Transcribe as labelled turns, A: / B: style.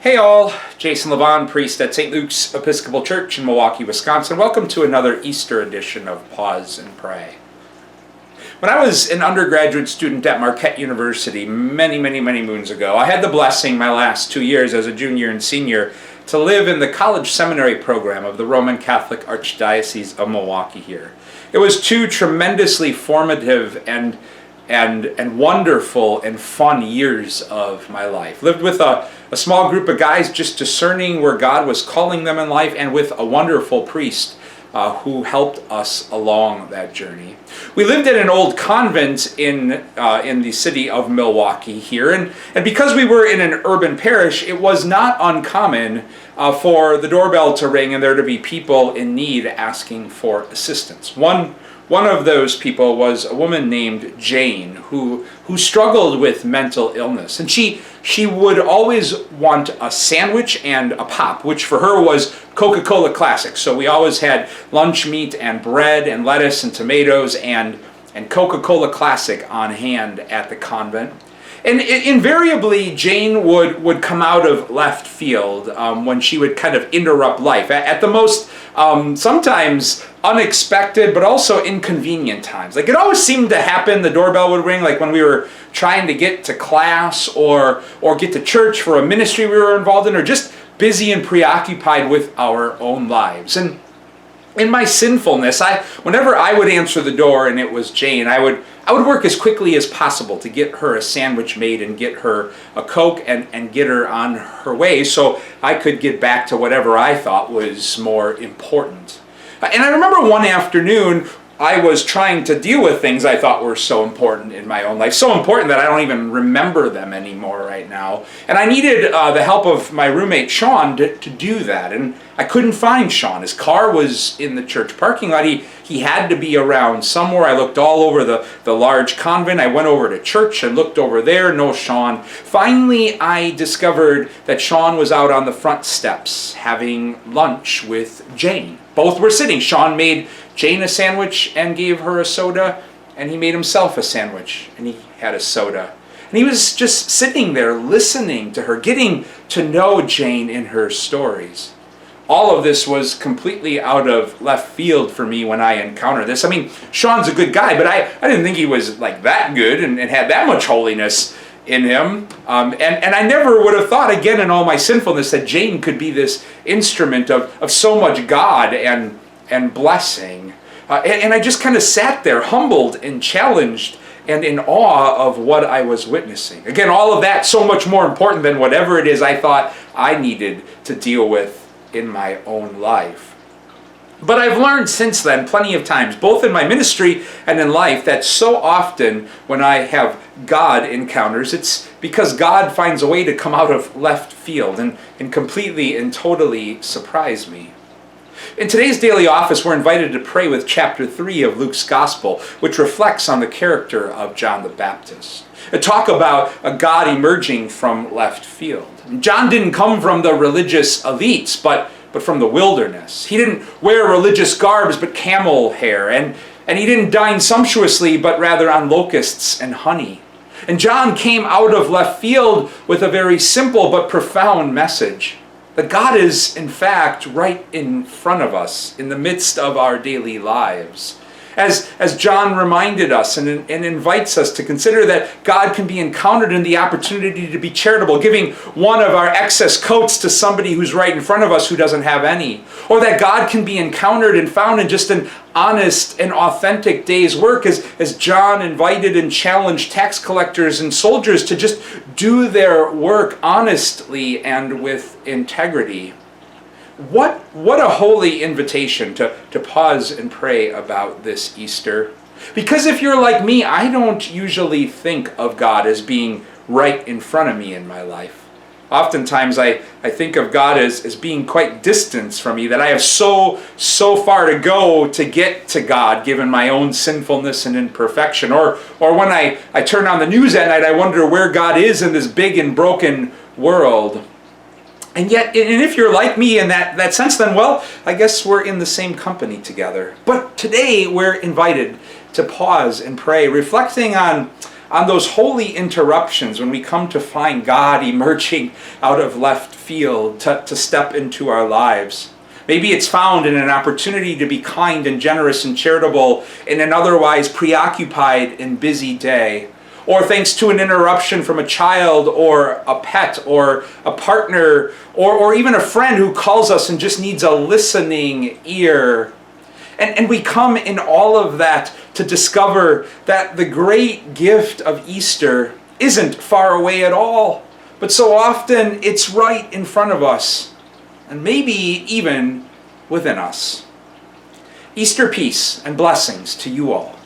A: Hey all, Jason Levon, priest at St. Luke's Episcopal Church in Milwaukee, Wisconsin. Welcome to another Easter edition of Pause and Pray. When I was an undergraduate student at Marquette University many moons ago, I had the blessing my last 2 years as a junior and senior to live in the college seminary program of the Roman Catholic Archdiocese of Milwaukee here. It was 2 tremendously formative and wonderful and fun years of my life. Lived with a small group of guys just discerning where God was calling them in life, and with a wonderful priest who helped us along that journey. We lived in an old convent in the city of Milwaukee here, and because we were in an urban parish, it was not uncommon for the doorbell to ring and there to be people in need asking for assistance. One of those people was a woman named Jane who struggled with mental illness, and she would always want a sandwich and a pop, which for her was Coca-Cola Classic. So we always had lunch meat and bread and lettuce and tomatoes and Coca-Cola Classic on hand at the convent. And invariably, Jane would come out of left field when she would kind of interrupt life at the most sometimes unexpected, but also inconvenient times. Like, it always seemed to happen, the doorbell would ring, like when we were trying to get to class or get to church for a ministry we were involved in, or just busy and preoccupied with our own lives. And in my sinfulness, whenever I would answer the door and it was Jane, I would work as quickly as possible to get her a sandwich made and get her a Coke and get her on her way so I could get back to whatever I thought was more important. And I remember one afternoon, I was trying to deal with things I thought were so important in my own life, so important that I don't even remember them anymore right now. And I needed the help of my roommate Sean to do that, and I couldn't find Sean. His car was in the church parking lot. He had to be around somewhere. I looked all over the large convent. I went over to church and looked over there, no Sean. Finally, I discovered that Sean was out on the front steps having lunch with Jane. Both were sitting. Sean made Jane a sandwich and gave her a soda, and he made himself a sandwich and he had a soda. And he was just sitting there listening to her, getting to know Jane in her stories. All of this was completely out of left field for me when I encountered this. I mean, Sean's a good guy, but I didn't think he was like that good and had that much holiness in him. And I never would have thought again in all my sinfulness that Jane could be this instrument of so much God and blessing. And I just kind of sat there humbled and challenged and in awe of what I was witnessing. Again, all of that so much more important than whatever it is I thought I needed to deal with in my own life. But I've learned since then plenty of times, both in my ministry and in life, that so often when I have God encounters, it's because God finds a way to come out of left field and completely and totally surprise me. In today's daily office, we're invited to pray with chapter 3 of Luke's Gospel, which reflects on the character of John the Baptist. A talk about a God emerging from left field. John didn't come from the religious elites, but from the wilderness. He didn't wear religious garbs, but camel hair. And he didn't dine sumptuously, but rather on locusts and honey. And John came out of left field with a very simple but profound message. That God is, in fact, right in front of us, in the midst of our daily lives. As John reminded us and invites us to consider that God can be encountered in the opportunity to be charitable, giving one of our excess coats to somebody who's right in front of us who doesn't have any. Or that God can be encountered and found in just an honest and authentic day's work, as John invited and challenged tax collectors and soldiers to just do their work honestly and with integrity. What a holy invitation to pause and pray about this Easter. Because if you're like me, I don't usually think of God as being right in front of me in my life. Oftentimes I think of God as being quite distant from me, that I have so far to go to get to God, given my own sinfulness and imperfection. Or when I turn on the news at night, I wonder where God is in this big and broken world. And yet, and if you're like me in that sense, then, well, I guess we're in the same company together. But today we're invited to pause and pray, reflecting on on those holy interruptions when we come to find God emerging out of left field to step into our lives. Maybe it's found in an opportunity to be kind and generous and charitable in an otherwise preoccupied and busy day. Or thanks to an interruption from a child or a pet or a partner or even a friend who calls us and just needs a listening ear. And we come in all of that to discover that the great gift of Easter isn't far away at all, but so often it's right in front of us, and maybe even within us. Easter peace and blessings to you all.